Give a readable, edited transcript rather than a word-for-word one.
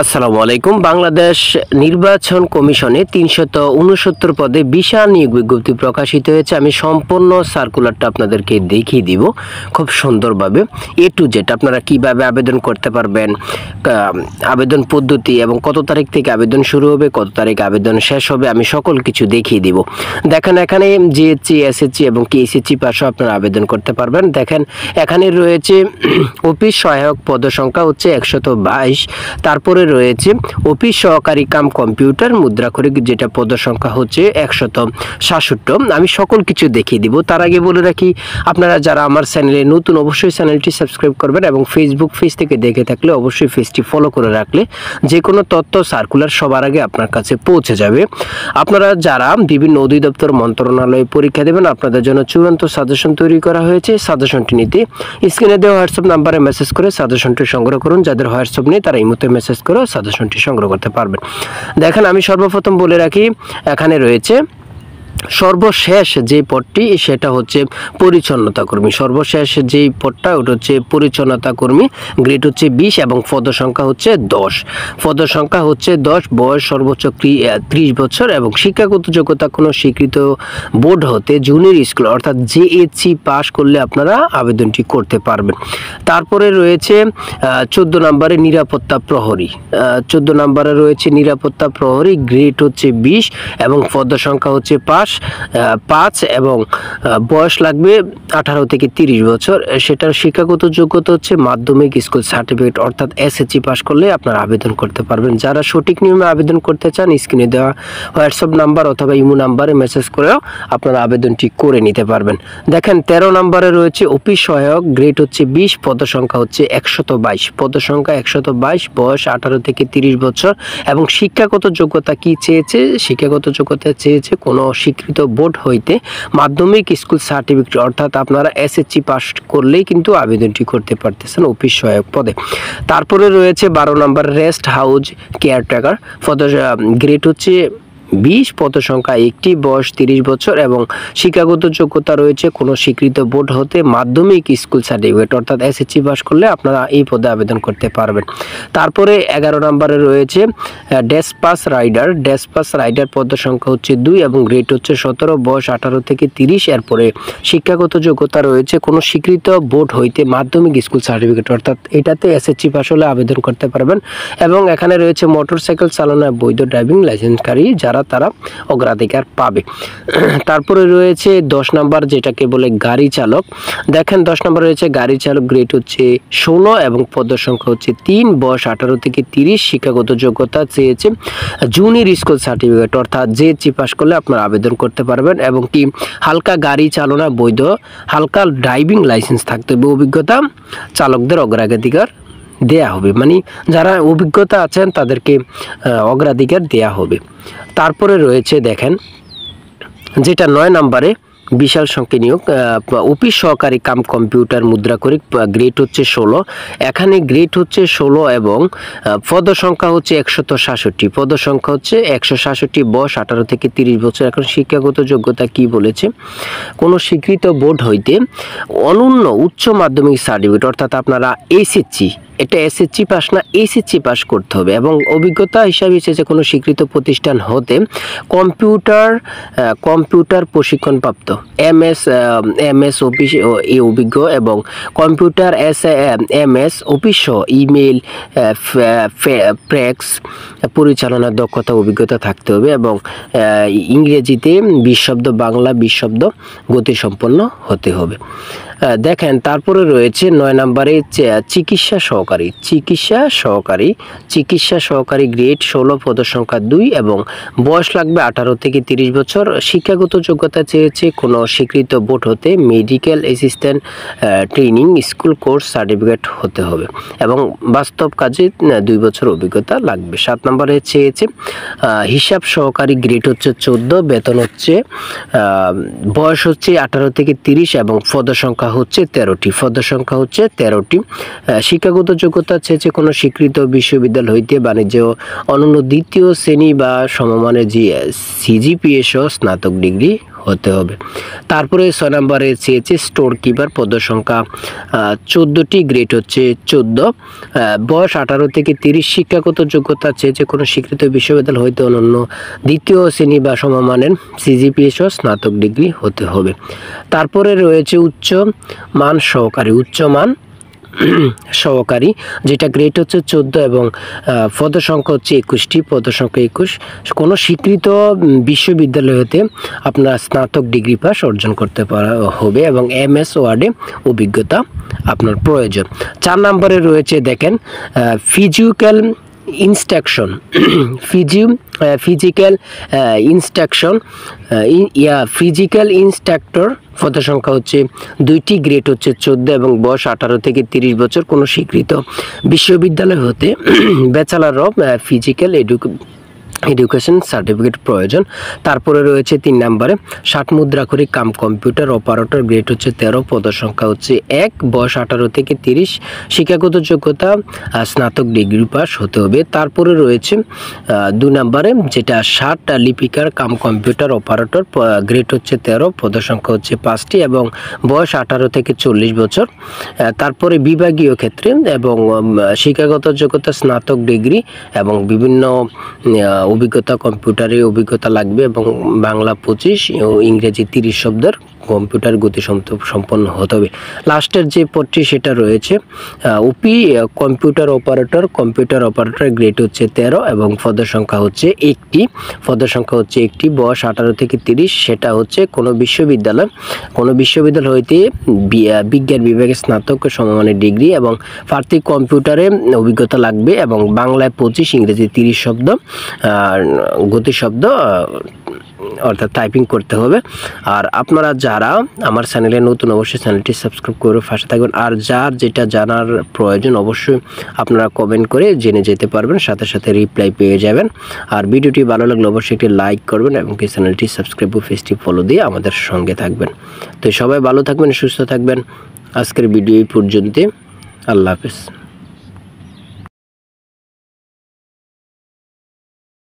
আসসালামু আলাইকুম। বাংলাদেশ নির্বাচন কমিশনে ৩৬৯ পদে বিশাল নিয়োগ বিজ্ঞপ্তি প্রকাশিত হয়েছে। আমি সম্পূর্ণ সার্কুলারটা আপনাদেরকে দেখিয়ে দিব খুব সুন্দরভাবে, এ টু জেড আপনারা কিভাবে আবেদন করতে পারবেন, আবেদন পদ্ধতি এবং কত তারিখ থেকে আবেদন শুরু হবে, কত তারিখ আবেদন শেষ হবে, আমি সকল কিছু দেখিয়ে দিব। দেখেন এখানে জিএসসি, এসএসসি এবং কেএসএসসি পাশও আপনারা আবেদন করতে পারবেন। দেখেন এখানে রয়েছে অফিস সহায়ক পদ সংখ্যা হচ্ছে ১২২। তারপরে রয়েছে অফিস সহকারী কাম কম্পিউটার মুদ্রাক্ষরিক, যেটা পদ সংখ্যা হচ্ছে ১৬৭। আমি সকল কিছু দেখিয়ে দিব। তার আগে বলে রাখি, আপনারা যারা আমার চ্যানেলে নতুন অবশ্যই চ্যানেলটি সাবস্ক্রাইব করবেন এবং ফেসবুক পেজ থেকে দেখে থাকলে অবশ্যই পেজটি ফলো করে রাখলে যে কোনো তথ্য সার্কুলার সবার আগে আপনার কাছে পৌঁছে যাবে। আপনারা যারা বিভিন্ন অধিদপ্তর মন্ত্রণালয়ে পরীক্ষা দেবেন, আপনাদের জন্য চূড়ান্ত সাজেশন তৈরি করা হয়েছে। সাজেশনটি নিতে স্ক্রিনে দেওয়া হোয়াটসঅ্যাপ নাম্বারে মেসেজ করে সাজেশনটি সংগ্রহ করুন। যাদের হোয়াটসঅ্যাপ নেই তারা এই মুহূর্তে মেসেজ করে সাজেশনটি সংগ্রহ করতে পারবেন। দেখেন আমি সর্বপ্রথম বলে রাখি, এখানে রয়েছে সর্বশেষ যে পদটি সেটা হচ্ছে পরিচ্ছন্নতা কর্মী। সর্বশেষ যেই পদটা ওটা হচ্ছে পরিচ্ছন্নতা কর্মী, গ্রেড হচ্ছে ২০ এবং পদ সংখ্যা হচ্ছে ১০। পদ সংখ্যা হচ্ছে ১০, বয়স সর্বোচ্চ ৩০ বছর এবং শিক্ষাগত যোগ্যতা কোনো স্বীকৃত বোর্ড হতে জুনিয়র স্কুল অর্থাৎ জেএসসি পাস করলে আপনারা আবেদনটি করতে পারবেন। তারপরে রয়েছে ১৪ নম্বরে নিরাপত্তা প্রহরী। ১৪ নম্বরে রয়েছে নিরাপত্তা প্রহরী, গ্রেড হচ্ছে ২০ এবং পদ সংখ্যা হচ্ছে ৫ এবং বয়স লাগবে ১৮ থেকে ৩০ বছর। সেটার শিক্ষাগত যোগ্যতা হচ্ছে মাধ্যমিক স্কুল সার্টিফিকেট অর্থাৎ এসএসসি পাস করলে আপনারা আবেদন করতে পারবেন। যারা সঠিক নিয়মে আবেদন করতে চান স্ক্রিনে দেওয়া হোয়াটসঅ্যাপ নাম্বার অথবা ইমো নাম্বারে মেসেজ করেও আপনারা আবেদনটি করে নিতে পারবেন। দেখেন ১৩ নম্বরে রয়েছে অফিস সহায়ক, গ্রেড হচ্ছে ২০, পদ সংখ্যা হচ্ছে ১২২। পদ সংখ্যা ১২২, বয়স ১৮ থেকে ৩০ বছর এবং শিক্ষাগত যোগ্যতা কি চেয়েছে? শিক্ষাগত যোগ্যতা চেয়েছে কোনো স্বীকৃত বোর্ড হইতে মাধ্যমিক স্কুল সার্টিফিকেট অর্থাৎ আপনারা এসএসসি পাস করলেই কিন্তু আবেদনটি করতে পারতেছেন অফিস সহায়ক পদে। তারপরে রয়েছে ১২ নম্বর রেস্ট হাউস কেয়ারটেকার, পদ গ্রেড হচ্ছে ২০, পদ সংখ্যা ১টি, বয়স ৩০ বছর এবং শিক্ষাগত যোগ্যতা রয়েছে কোনো স্বীকৃত বোর্ড হতে মাধ্যমিক স্কুল সার্টিফিকেট অর্থাৎ এসএসসি পাস করলে আপনারা এই পদে আবেদন করতে পারবেন। তারপরে ১১ নম্বরে রয়েছে ড্যাশপাস রাইডার। ড্যাশপাস রাইডার পদ সংখ্যা হচ্ছে ২ এবং গ্রেড হচ্ছে ১৭, বয়স ১৮ থেকে ৩০। এরপরে শিক্ষাগত যোগ্যতা রয়েছে কোনো স্বীকৃত বোর্ড হইতে মাধ্যমিক স্কুল সার্টিফিকেট অর্থাৎ এটাতে এসএসসি পাস হলে আবেদন করতে পারবেন। এবং এখানে রয়েছে মোটরসাইকেল চালনায় বৈধ ড্রাইভিং লাইসেন্সকারী, যারা তারা অগ্রাধিকার পাবে। তারপরে রয়েছে ১০ নম্বর, যেটাকে বলে গাড়ি চালক। দেখেন ১০ নম্বর রয়েছে গাড়ি চালক, গ্রেড হচ্ছে ১৬ এবং পদ সংখ্যা হচ্ছে ৩, বয়স ১৮ থেকে ৩০। শিক্ষাগত যোগ্যতা চেয়েছে জুনিয়র স্কুল সার্টিফিকেট অর্থাৎ জেএসসি পাস করলে আপনারা আবেদন করতে পারবেন এবং কি হালকা গাড়ি চালনা বৈধ হালকা ড্রাইভিং লাইসেন্স থাকতে হবে। অভিজ্ঞতা চালকদের অগ্রাধিকার দেয়া হবে, মানে যারা অভিজ্ঞতা আছেন তাদেরকে অগ্রাধিকার দেয়া হবে। তারপরে রয়েছে দেখেন যেটা ৯ নম্বরে বিশাল সংখ্যা নিয়োগ, অফিস সহকারী কাম কম্পিউটার মুদ্রাক্ষরিক, গ্রেড হচ্ছে ১৬। এখানে গ্রেড হচ্ছে ১৬ এবং পদ সংখ্যা হচ্ছে ১৬৭। পদ সংখ্যা হচ্ছে ১৬৭, বয়স ১৮ থেকে ৩০ বছর। এখন শিক্ষাগত যোগ্যতা কি বলেছে? কোনো স্বীকৃত বোর্ড হইতে অনন্য উচ্চ মাধ্যমিক সার্টিফিকেট অর্থাৎ আপনারা এসএসসি, এটা এসএসসি পাস না এসএসসি পাস করতে হবে এবং অভিজ্ঞতা হিসাবে এসেছে কোনো স্বীকৃত প্রতিষ্ঠান হতে কম্পিউটার প্রশিক্ষণপ্রাপ্ত এমএস অফিস এ অভিজ্ঞ এবং computer MS office email fax পরিচালনার দক্ষতা অভিজ্ঞতা থাকতে হবে এবং ইংরেজিতে ২০ শব্দ, বাংলা 20 শব্দ গতিসম্পন্ন হতে হবে। দেখেন তারপরে রয়েছে ৯ নম্বরে চিকিৎসা সহকারী, গ্রেড ১৬, পদ সংখ্যা ২ এবং বয়স লাগবে ১৮ থেকে ৩০ বছর। শিক্ষাগত যোগ্যতা চেয়েছে কোনো স্বীকৃত বোর্ড হতে medical assistant training school course certificate হতে হবে এবং বাস্তব কাজে ২ বছর অভিজ্ঞতা লাগবে। ৭ নম্বরে চেয়েছে হিসাব সহকারী, গ্রেড হচ্ছে ১৪, বেতন হচ্ছে বয়স হচ্ছে ১৮ থেকে ৩০ এবং পদ সংখ্যা হচ্ছে ১৩টি। শিক্ষাগত যোগ্যতা চেয়েছে কোনো স্বীকৃত বিশ্ববিদ্যালয় হইতে বাণিজ্য অনন্য দ্বিতীয় শ্রেণী বা সমমানের সিজিপিএ সহ স্নাতক ডিগ্রি হতে হবে। তারপরে 6 নম্বরে চেয়েছে স্টোর কিপার, পদ সংখ্যা 14টি, গ্রেড হচ্ছে 14, বয়স 18 থেকে 30, শিক্ষাগত যোগ্যতা চেয়েছে কোনো স্বীকৃত বিশ্ববিদ্যালয় হইতে অনন্য দ্বিতীয় শ্রেণী বা সমমানের সিজিপিএ সহ স্নাতক ডিগ্রি হতে হবে। তারপরে রয়েছে উচ্চ মান সহকারী, যেটা গ্রেড হচ্ছে 14 এবং পদ সংখ্যা হচ্ছে 21টি, পদ সংখ্যা 21, কোনো স্বীকৃত বিশ্ববিদ্যালয় হতে আপনার স্নাতক ডিগ্রি পাস অর্জন করতে পারা হবে এবং MS ওয়ার্ডে অভিজ্ঞতা আপনার প্রয়োজন। 4 নম্বরে রয়েছে দেখেন ফিজিক্যাল ইনস্ট্রাক্টর, পদ সংখ্যা হচ্ছে 2টি, গ্রেড হচ্ছে 14 এবং বয়স 18 থেকে 30 বছর, কোনো স্বীকৃত বিশ্ববিদ্যালয় হতে bachelor of physical education certificate প্রয়োজন। তারপরে রয়েছে 3 নম্বরে 60 মুদ্রাক্ষরিক কাম কম্পিউটার অপারেটর, গ্রেড হচ্ছে 13, পদ সংখ্যা হচ্ছে 1, বয়স 18 থেকে 30, শিক্ষাগত যোগ্যতা স্নাতক ডিগ্রি পাস হতে হবে। তারপরে রয়েছে 2 নম্বরে যেটা 60 লিপিকার কাম কম্পিউটার অপারেটর, গ্রেড হচ্ছে 13, পদ সংখ্যা হচ্ছে 5টি এবং বয়স 18 থেকে 40 বছর। তারপরে বিভাগীয় ক্ষেত্রে এবং শিক্ষাগত যোগ্যতা স্নাতক ডিগ্রি এবং বিভিন্ন অভিজ্ঞতা, কম্পিউটারে অভিজ্ঞতা লাগবে এবং বাংলা 25 ও ইংরেজি 30 শব্দের কম্পিউটার গতি সম্পন্ন হতে হবে। লাস্টের যে পদটি সেটা রয়েছে ওপি কম্পিউটার অপারেটর, গ্রেড হচ্ছে 13 এবং পদ সংখ্যা হচ্ছে 1টি, বয়স 18 থেকে 30, সেটা হচ্ছে কোনো বিশ্ববিদ্যালয় হইতে বিজ্ঞান বিভাগে স্নাতক সমমানের ডিগ্রি এবং প্রার্থী কম্পিউটারে অভিজ্ঞতা লাগবে এবং বাংলায় 25, ইংরেজি 30 শব্দ গতি শব্দ অর্থাৎ টাইপিং করতে হবে। আর আপনারা যারা আমার চ্যানেলে নতুন অবশ্যই চ্যানেলটি সাবস্ক্রাইব করে পাশে থাকবেন। আর যার যেটা জানার প্রয়োজন অবশ্যই আপনারা কমেন্ট করে জেনে যেতে পারবেন, সাথে সাথে রিপ্লাই পেয়ে যাবেন। আর ভিডিওটি ভালো লাগলে অবশ্যই একটি লাইক করবেন এবং কি চ্যানেলটি সাবস্ক্রাইব ও পেজটি ফলো দিয়ে আমাদের সঙ্গে থাকবেন। তো সবাই ভালো থাকবেন, সুস্থ থাকবেন। আজকের ভিডিও এই পর্যন্ত। আল্লাহ হাফেজ।